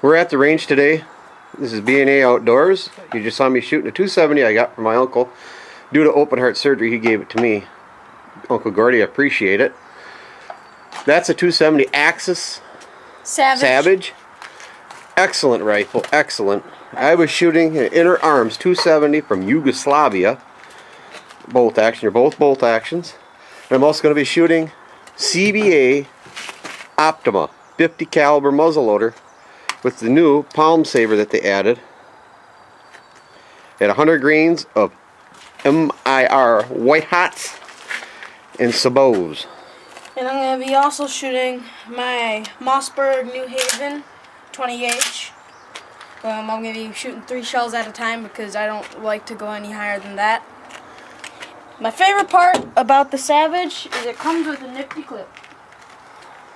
We're at the range today. This is B&A Outdoors. You just saw me shooting a 270 I got from my uncle. Due to open heart surgery, he gave it to me. Uncle Gordy, I appreciate it. That's a 270 Axis Savage. Excellent rifle, excellent. I was shooting an Inner Arms 270 from Yugoslavia. Bolt action, you're both actions. And I'm also going to be shooting CBA Optima 50 caliber muzzleloader with the new palm saver that they added at 100 grains of MIR White Hots and Sabots. And I'm going to be also shooting my Mossberg New Haven 20H. I'm going to be shooting 3 shells at a time because I don't like to go any higher than that. My favorite part about the Savage is it comes with a nifty clip.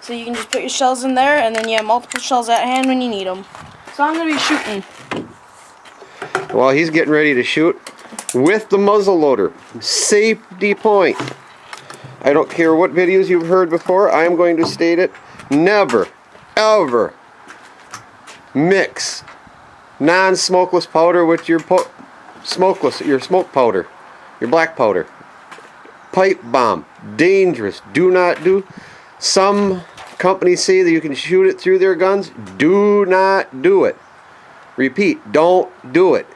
So you can just put your shells in there and then you have multiple shells at hand when you need them. So I'm going to be shooting. Well, he's getting ready to shoot with the muzzleloader. Safety point. I don't care what videos you've heard before, I am going to state it. Never, ever mix non-smokeless powder with your smoke powder, your black powder. Pipe bomb, dangerous, do not do. Some companies say that you can shoot it through their guns. Do not do it. Repeat, don't do it.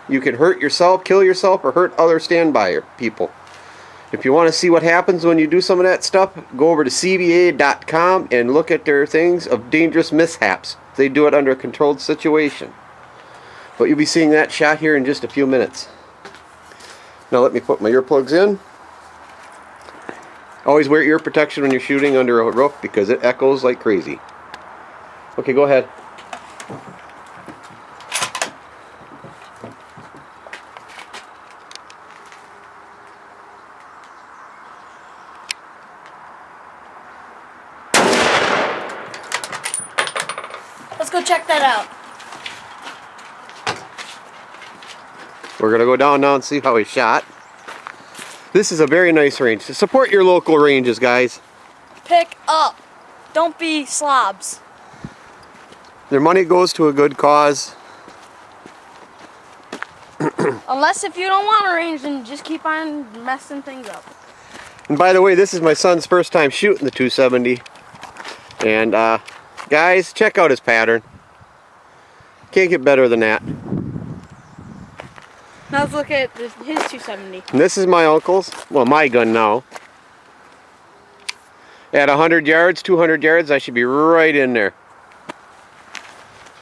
You can hurt yourself, kill yourself, or hurt other standby people. If you want to see what happens when you do some of that stuff, go over to CBA.com and look at their things of dangerous mishaps. They do it under a controlled situation. But you'll be seeing that shot here in just a few minutes. Now let me put my earplugs in. Always wear ear protection when you're shooting under a roof because it echoes like crazy. Okay, go ahead. Let's go check that out. We're going to go down now and see how he shot. This is a very nice range. Support your local ranges, guys. Pick up. Don't be slobs. Their money goes to a good cause. Unless if you don't want a range, then just keep on messing things up. And by the way, this is my son's first time shooting the 270. And guys, check out his pattern. Can't get better than that. Now let's look at his 270. And this is my uncle's, well, my gun now. At 100 yards, 200 yards, I should be right in there.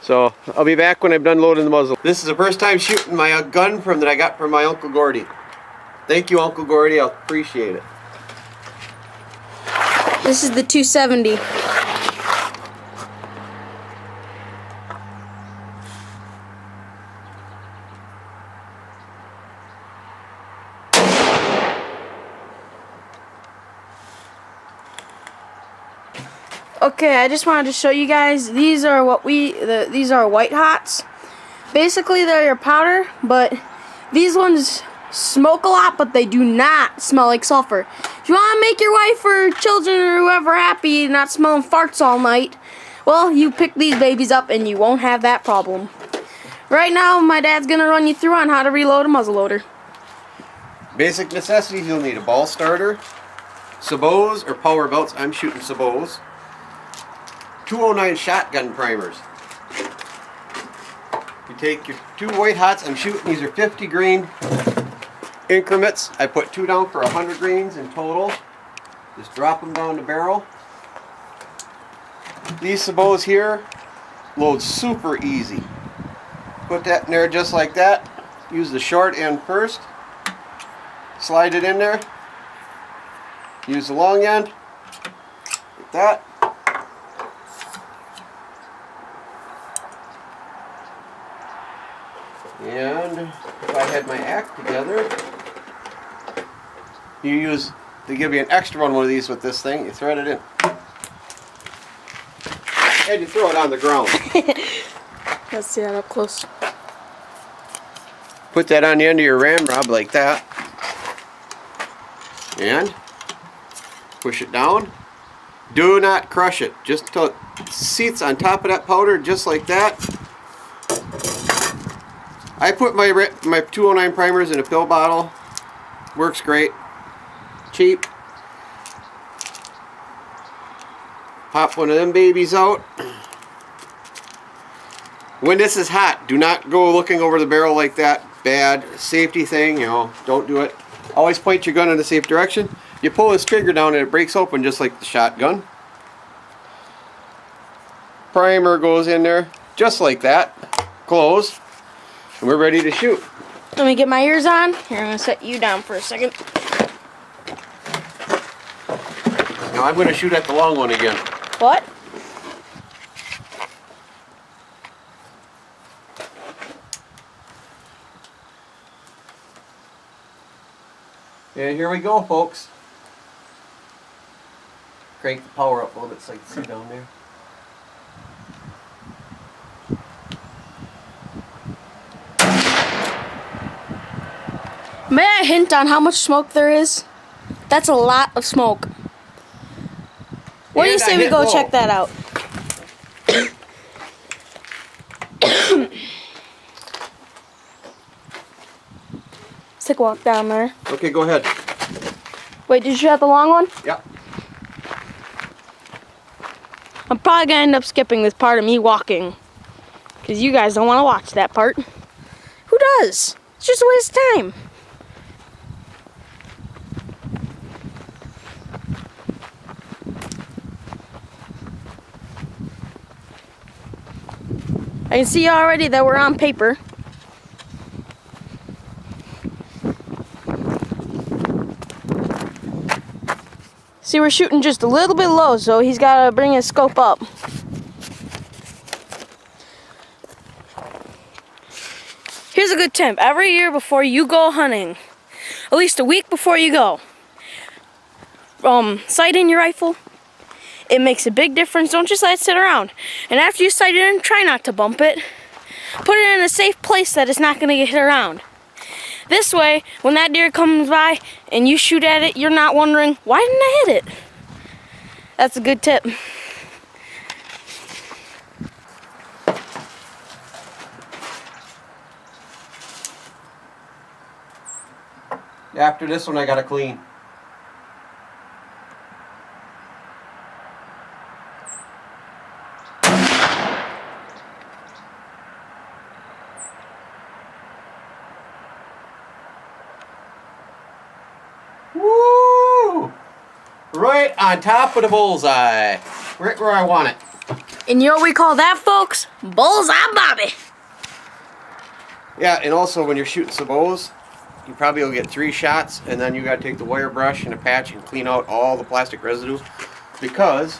So I'll be back when I'm done loading the muzzle. This is the first time shooting my gun that I got from my Uncle Gordy. Thank you, Uncle Gordy. I appreciate it. This is the 270. Okay, I just wanted to show you guys. These are these are White Hots. Basically, they're your powder, but these ones smoke a lot, but they do not smell like sulfur. If you want to make your wife or children or whoever happy, not smelling farts all night, well, you pick these babies up and you won't have that problem. Right now, my dad's gonna run you through on how to reload a muzzleloader. Basic necessities: you'll need a ball starter, sabots or power belts. I'm shooting sabots. 209 shotgun primers. You take your 2 White Hots. I'm shooting, these are 50 grain increments. I put 2 down for 100 grains in total. Just drop them down the barrel. These sabots here load super easy. Put that in there just like that. Use the short end first. Slide it in there. Use the long end. Like that. And if I had my act together, they give you an extra one of these with this thing, you thread it in. And you throw it on the ground. Let's see that up close. Put that on the end of your ramrod like that. And push it down. Do not crush it. Just till it seats on top of that powder, just like that. I put my 209 primers in a pill bottle. Works great. Cheap. Pop one of them babies out. When this is hot, do not go looking over the barrel like that. Bad safety thing, you know, don't do it. Always point your gun in the safe direction. You pull this trigger down and it breaks open just like the shotgun. Primer goes in there just like that. Close. And we're ready to shoot. Let me get my ears on. Here, I'm going to set you down for a second. Now I'm going to shoot at the long one again. What? And here we go, folks. Crank the power up a little bit so you can see down there. May I hint on how much smoke there is? That's a lot of smoke. What do you say we go check that out? Let's take a walk down there. Okay, go ahead. Wait, did you shoot at the long one? Yep. I'm probably going to end up skipping this part of me walking. Because you guys don't want to watch that part. Who does? It's just a waste of time. I can see already that we're on paper. See, we're shooting just a little bit low, so he's got to bring his scope up. Here's a good tip. Every year before you go hunting, at least a week before you go, sight in your rifle. It makes a big difference. Don't just let it sit around. And after you sight it in, try not to bump it. Put it in a safe place that it's not going to get hit around. This way, when that deer comes by and you shoot at it, you're not wondering, why didn't I hit it? That's a good tip. After this one, I got to clean. Woo! Right on top of the bullseye. Right where I want it. And you know what we call that, folks? Bullseye Bobby. Yeah, and also when you're shooting some bows, you probably will get 3 shots, and then you got to take the wire brush and a patch and clean out all the plastic residue. Because,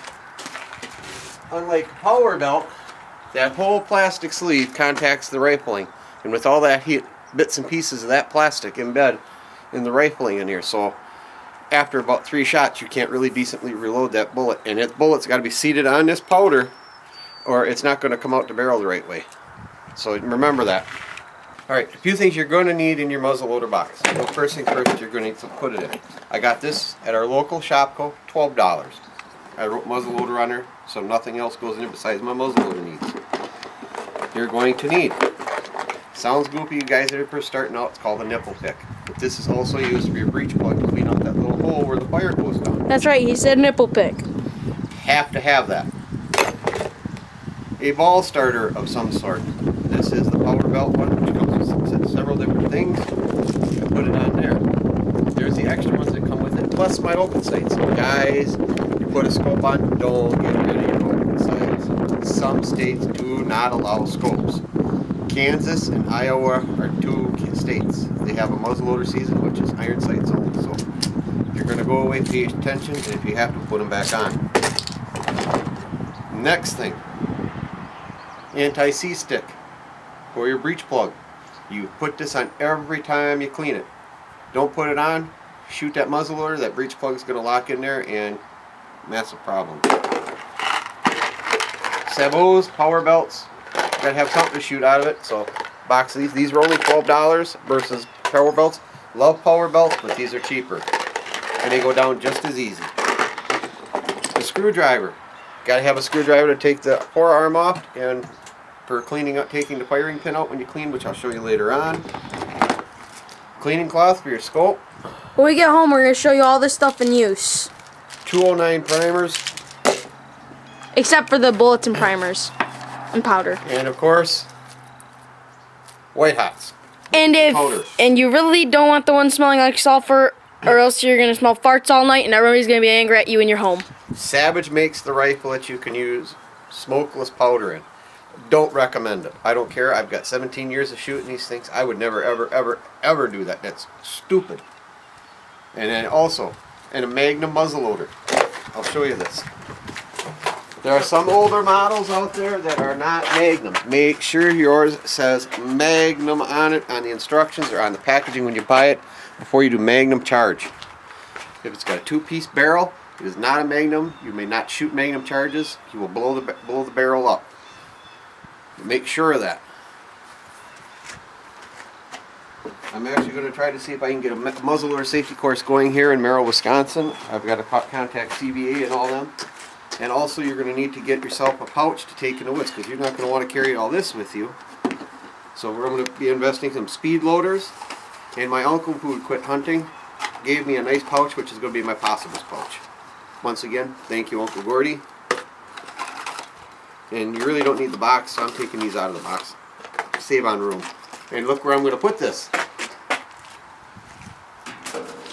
unlike power belt, that whole plastic sleeve contacts the rifling. And with all that heat, bits and pieces of that plastic embed in the rifling in here. So after about 3 shots, you can't really decently reload that bullet. And that bullet's got to be seated on this powder, or it's not going to come out the barrel the right way. So remember that. Alright, a few things you're going to need in your muzzleloader box. Well, first thing first, you're going to need to put it in. I got this at our local Shopko, $12. I wrote muzzleloader on there, so nothing else goes in it besides my muzzleloader needs. You're going to need, sounds goofy, you guys that are first starting out, it's called a nipple pick. But this is also used for your breech plug to clean out that little hole where the fire goes down. That's right, he said nipple pick. Have to have that. A ball starter of some sort. This is the power belt one, which comes with several different things. I put it on there. There's the extra ones that come with it, plus my open sights. Guys, you put a scope on, don't get rid of your open sights. Some states do not allow scopes. Kansas and Iowa are 2 states. They have a muzzleloader season, which is iron sights only. So if you're going to go away, pay attention, and if you have to, put them back on. Next thing, anti-seize stick for your breech plug. You put this on every time you clean it. Don't put it on, shoot that muzzleloader, that breech plug is going to lock in there, and that's a problem. Sabots, power belts, gotta have something to shoot out of it. So box of these were only $12 versus power belts. Love power belts, but these are cheaper and they go down just as easy. The Screwdriver. Gotta have a screwdriver to take the forearm off and for cleaning up, taking the firing pin out when you clean, which I'll show you later on. Cleaning cloth for your scope. When we get home, we're going to show you all this stuff in use. 209 primers. Except for the bullets and primers and powder. And of course, white hots. And Powder. and you really don't want the one smelling like sulfur, or else you're going to smell farts all night and everybody's going to be angry at you in your home. Savage makes the rifle that you can use smokeless powder in. Don't recommend it. I don't care. I've got 17 years of shooting these things. I would never, ever, ever, ever do that. That's stupid. And then also, in a Magnum muzzleloader. I'll show you this. There are some older models out there that are not Magnum. Make sure yours says Magnum on it, on the instructions or on the packaging when you buy it, before you do Magnum charge. If it's got a 2-piece barrel, it is not a Magnum. You may not shoot Magnum charges. You will blow the barrel up. Make sure of that. I'm actually going to try to see if I can get a muzzleloader safety course going here in Merrill, Wisconsin. I've got to contact CVA and all them. And also you're going to need to get yourself a pouch to take in the woods, because you're not going to want to carry all this with you. So we're going to be investing some speed loaders. And my uncle, who had quit hunting, gave me a nice pouch, which is going to be my possibles pouch. Once again, thank you, Uncle Gordy. And you really don't need the box, so I'm taking these out of the box. Save on room. And look where I'm going to put this.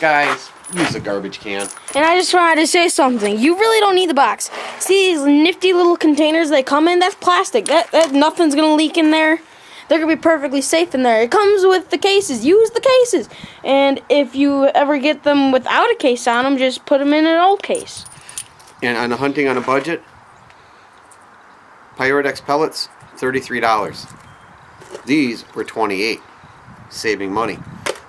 Guys, use a garbage can. And I just wanted to say something. You really don't need the box. See these nifty little containers they come in? That's plastic. That nothing's going to leak in there. They're going to be perfectly safe in there. It comes with the cases. Use the cases. And if you ever get them without a case on them, just put them in an old case. And on the hunting on a budget, Pyrodex pellets, $33. These were $28, saving money.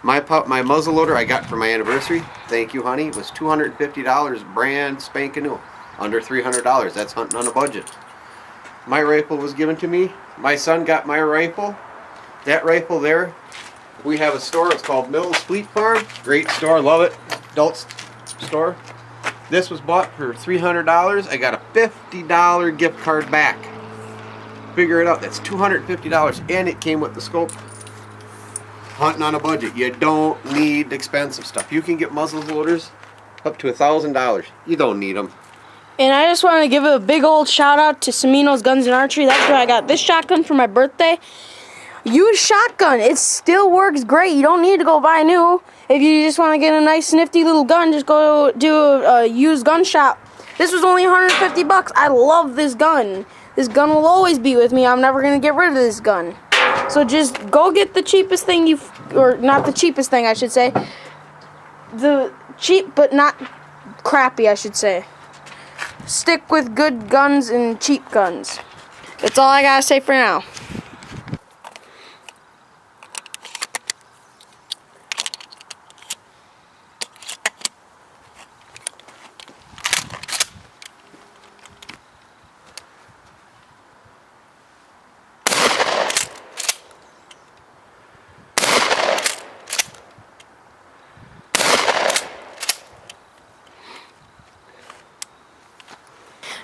My muzzleloader I got for my anniversary, thank you honey, was $250, brand spanking new, under $300. That's hunting on a budget. My rifle was given to me. My son got my rifle. That rifle there, we have a store, it's called Mills Fleet Farm. Great store, love it. Adult store. This was bought for $300. I got a $50 gift card back. Figure it out, that's $250, and it came with the scope. Hunting on a budget, you don't need expensive stuff. You can get muzzle loaders up to $1,000. You don't need them. And I just want to give a big old shout out to Semino's Guns and Archery. That's where I got this shotgun for my birthday. Use shotgun. It still works great. You don't need to go buy new. If you just want to get a nice nifty little gun, just go do a used gun shop. This was only 150 bucks. I love this gun. This gun will always be with me. I'm never going to get rid of this gun. So just go get the cheapest thing or not the cheapest thing, I should say. The cheap but not crappy, I should say. Stick with good guns and cheap guns. That's all I gotta say for now.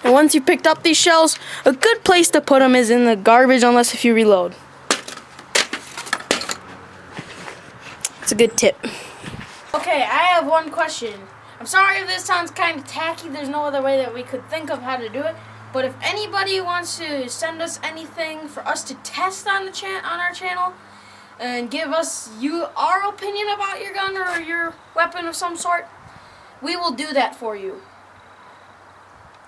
And once you picked up these shells, a good place to put them is in the garbage, unless if you reload. It's a good tip. Okay, I have one question. I'm sorry if this sounds kind of tacky. There's no other way that we could think of how to do it. But if anybody wants to send us anything for us to test on our channel and give us our opinion about your gun or your weapon of some sort, we will do that for you.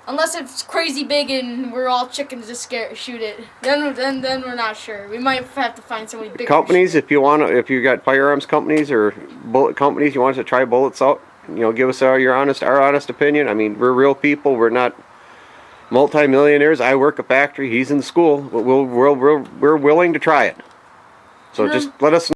Unless it's crazy big and we're all chickens to shoot it, then we're not sure. We might have to find somebody bigger. Companies, if you got firearms companies or bullet companies, you want us to try bullets out, give us our honest opinion. I mean, we're real people. We're not multi-millionaires. I work a factory. He's in school. We're willing to try it. So just let us know.